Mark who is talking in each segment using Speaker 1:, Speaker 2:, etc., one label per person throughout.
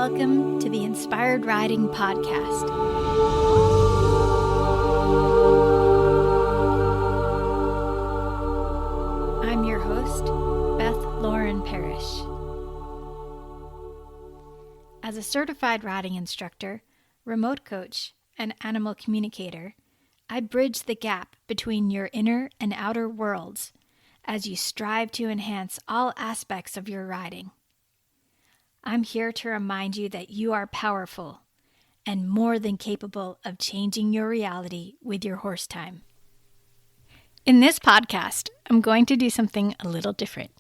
Speaker 1: welcome to the Inspired Riding Podcast. I'm your host, Beth Lauren Parrish. As a certified riding instructor, remote coach, and animal communicator, I bridge the gap between your inner and outer worlds as you strive to enhance all aspects of your riding. I'm here to remind you that you are powerful and more than capable of changing your reality with your horse time. In this podcast, I'm going to do something a little different.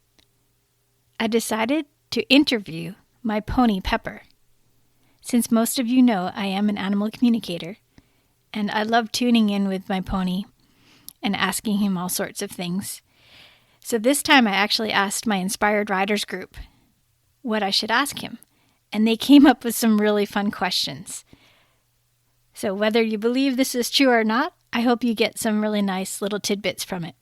Speaker 1: I decided to interview my pony Pepper. Since most of you know I am an animal communicator, and I love tuning in with my pony and asking him all sorts of things. So this time I actually asked my Inspired Riders group what I should ask him, and they came up with some really fun questions. So whether you believe this is true or not, I hope you get some really nice little tidbits from it.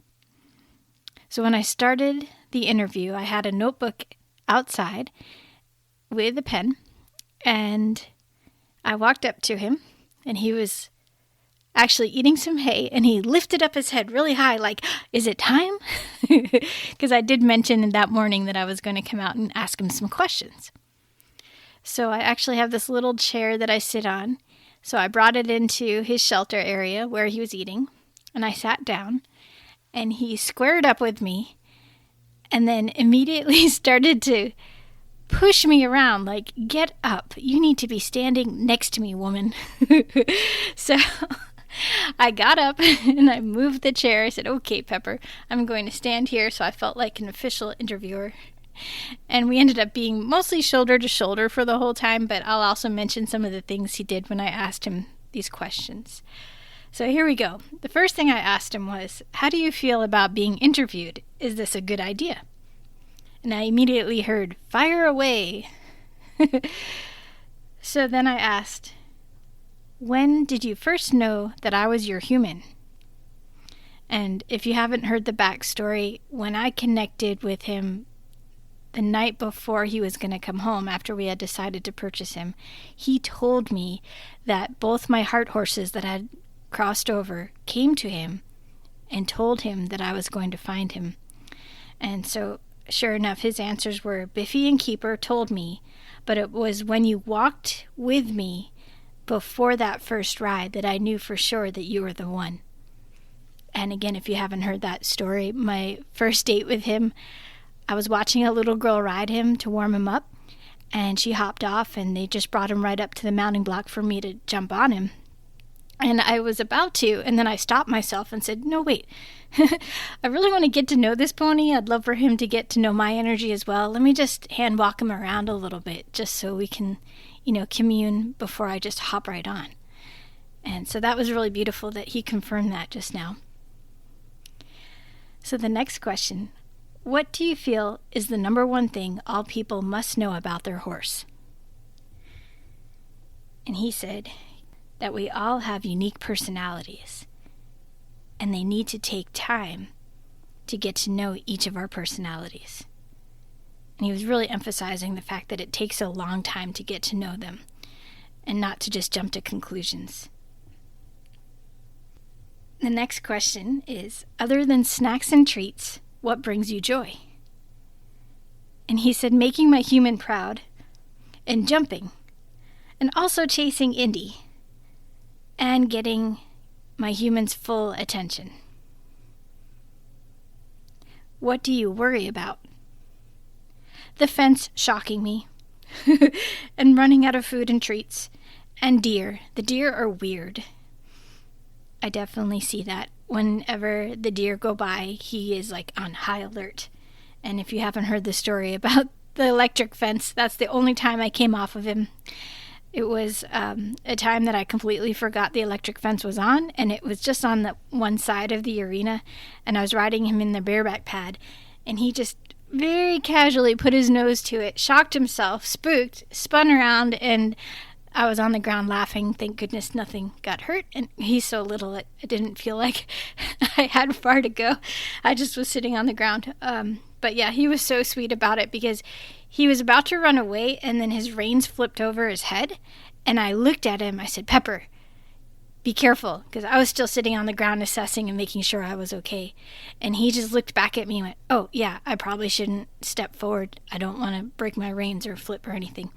Speaker 1: So when I started the interview, I had a notebook outside with a pen, and I walked up to him, and he was actually eating some hay, and he lifted up his head really high, like, is it time? Because I did mention in that morning that I was going to come out and ask him some questions. So I actually have this little chair that I sit on. So I brought it into his shelter area where he was eating, and I sat down, and he squared up with me, and then immediately started to push me around, like, get up. You need to be standing next to me, woman. So I got up and I moved the chair. I said, okay, Pepper, I'm going to stand here. So I felt like an official interviewer. And we ended up being mostly shoulder to shoulder for the whole time, but I'll also mention some of the things he did when I asked him these questions. So here we go. The first thing I asked him was, how do you feel about being interviewed? Is this a good idea? And I immediately heard, fire away. So then I asked, when did you first know that I was your human? And if you haven't heard the backstory, when I connected with him the night before he was going to come home, after we had decided to purchase him, he told me that both my heart horses that had crossed over came to him and told him that I was going to find him. And so, sure enough, his answers were, Biffy and Keeper told me, but it was when you walked with me before that first ride that I knew for sure that you were the one. And again, if you haven't heard that story, my first date with him, I was watching a little girl ride him to warm him up, and she hopped off, and they just brought him right up to the mounting block for me to jump on him. And I was about to, and then I stopped myself and said, no, wait, I really want to get to know this pony. I'd love for him to get to know my energy as well. Let me just hand walk him around a little bit just so we can, commune before I just hop right on. And so that was really beautiful that he confirmed that just now. So the next question, what do you feel is the number one thing all people must know about their horse? And he said that we all have unique personalities, and they need to take time to get to know each of our personalities. And he was really emphasizing the fact that it takes a long time to get to know them, and not to just jump to conclusions. The next question is, other than snacks and treats, what brings you joy? And he said, making my human proud, and jumping, and also chasing Indy, and getting my human's full attention. What do you worry about? The fence shocking me, and running out of food and treats, and deer. The deer are weird. I definitely see that. Whenever the deer go by, he is like on high alert. And if you haven't heard the story about the electric fence, that's the only time I came off of him. It was a time that I completely forgot the electric fence was on, and it was just on the one side of the arena, and I was riding him in the bareback pad, and he just very casually put his nose to it, shocked himself, spooked, spun around, and I was on the ground laughing. Thank goodness nothing got hurt, and he's so little it didn't feel like I had far to go. I just was sitting on the ground. But yeah, he was so sweet about it because He was about to run away, and then his reins flipped over his head, and I looked at him. I said, Pepper, be careful, because I was still sitting on the ground assessing and making sure I was okay. And he just looked back at me and went, oh, yeah, I probably shouldn't step forward. I don't want to break my reins or flip or anything.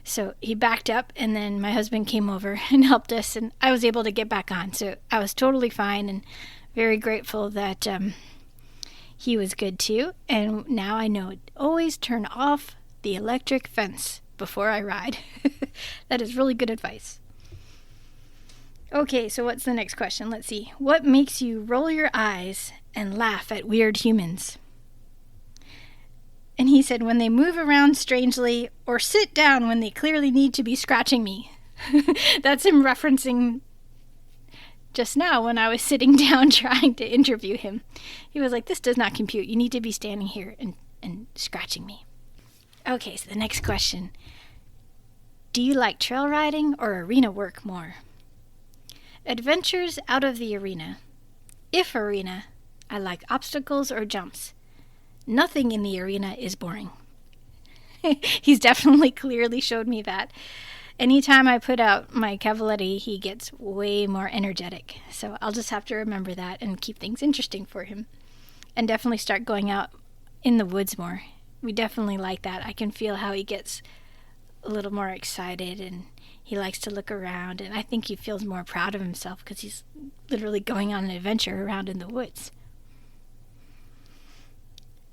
Speaker 1: So he backed up, and then my husband came over and helped us, and I was able to get back on. So I was totally fine and very grateful that he was good too. And now I know always turn off the electric fence before I ride. That is really good advice. Okay, so what's the next question? Let's see. What makes you roll your eyes and laugh at weird humans? And he said, when they move around strangely or sit down when they clearly need to be scratching me. That's him referencing just now when I was sitting down trying to interview him. He was like, this does not compute. You need to be standing here and scratching me. Okay, so the next question. Do you like trail riding or arena work more? Adventures out of the arena. If arena, I like obstacles or jumps. Nothing in the arena is boring. He's definitely clearly showed me that. Anytime I put out my cavaletti, he gets way more energetic. So I'll just have to remember that and keep things interesting for him. And definitely start going out in the woods more. We definitely like that. I can feel how he gets a little more excited and he likes to look around. And I think he feels more proud of himself because he's literally going on an adventure around in the woods.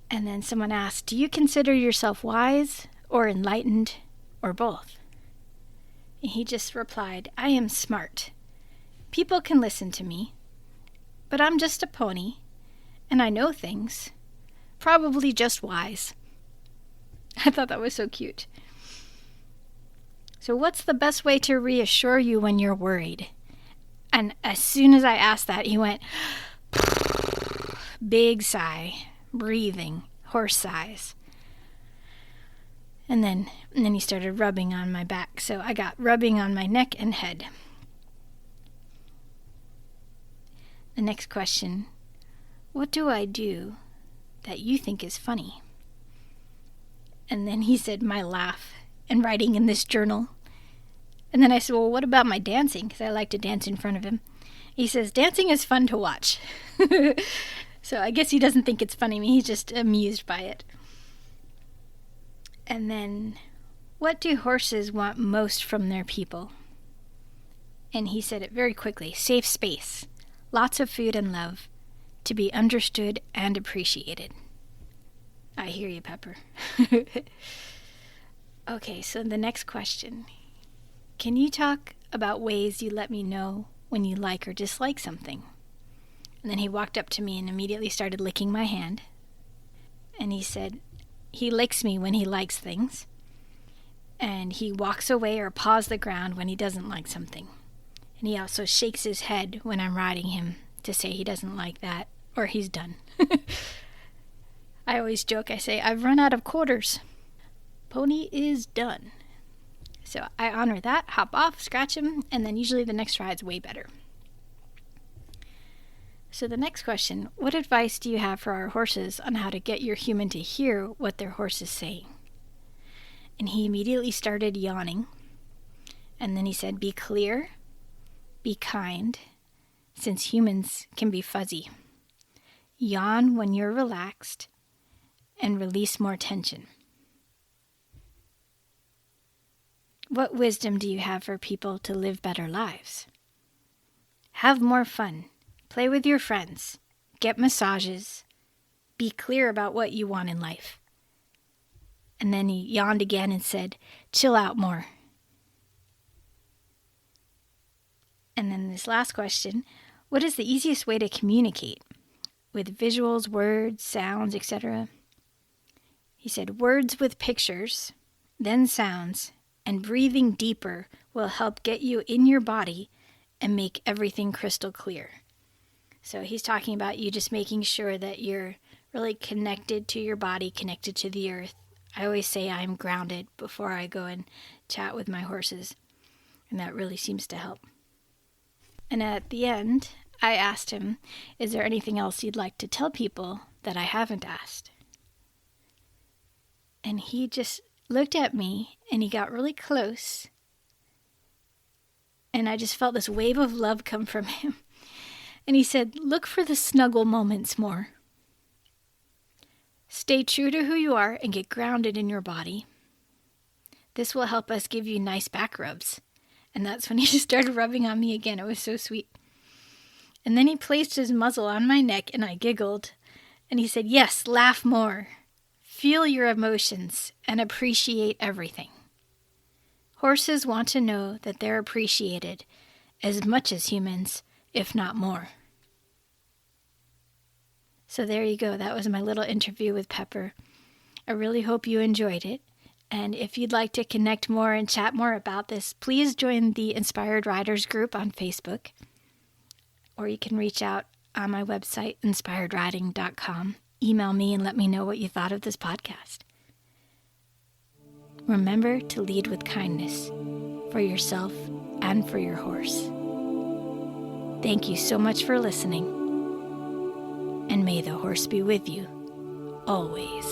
Speaker 1: And then someone asked, do you consider yourself wise or enlightened or both? And he just replied, I am smart. People can listen to me, but I'm just a pony, and I know things. Probably just wise. I thought that was so cute. So what's the best way to reassure you when you're worried? And as soon as I asked that, he went, big sigh, breathing, horse sighs. And then he started rubbing on my back. So I got rubbing on my neck and head. The next question, what do I do that you think is funny? And then he said, my laugh and writing in this journal. And then I said, well, what about my dancing? Because I like to dance in front of him. He says, dancing is fun to watch. So I guess he doesn't think it's funny. He's just amused by it. And then, what do horses want most from their people? And he said it very quickly. Safe space, lots of food and love, to be understood and appreciated. I hear you, Pepper. Okay, so the next question. Can you talk about ways you let me know when you like or dislike something? And then he walked up to me and immediately started licking my hand. And he said, he licks me when he likes things. And he walks away or paws the ground when he doesn't like something. And he also shakes his head when I'm riding him to say he doesn't like that or he's done. I always joke, I say, I've run out of quarters. Pony is done. So I honor that, hop off, scratch him, and then usually the next ride's way better. So the next question, what advice do you have for our horses on how to get your human to hear what their horse is saying? And he immediately started yawning. And then he said, be clear, be kind, since humans can be fuzzy. Yawn when you're relaxed, and release more tension. What wisdom do you have for people to live better lives? Have more fun. Play with your friends. Get massages. Be clear about what you want in life. And then he yawned again and said, chill out more. And then this last question, what is the easiest way to communicate? With visuals, words, sounds, etc. He said, words with pictures, then sounds, and breathing deeper will help get you in your body and make everything crystal clear. So he's talking about you just making sure that you're really connected to your body, connected to the earth. I always say I'm grounded before I go and chat with my horses, and that really seems to help. And at the end, I asked him, is there anything else you'd like to tell people that I haven't asked? And he just looked at me and he got really close. And I just felt this wave of love come from him. And he said, look for the snuggle moments more. Stay true to who you are and get grounded in your body. This will help us give you nice back rubs. And that's when he just started rubbing on me again. It was so sweet. And then he placed his muzzle on my neck and I giggled. And he said, yes, laugh more. Feel your emotions and appreciate everything. Horses want to know that they're appreciated as much as humans, if not more. So there you go. That was my little interview with Pepper. I really hope you enjoyed it. And if you'd like to connect more and chat more about this, please join the Inspired Riders group on Facebook. Or you can reach out on my website, inspiredriding.com. Email me and let me know what you thought of this podcast. Remember to lead with kindness for yourself and for your horse. Thank you so much for listening. And may the horse be with you always.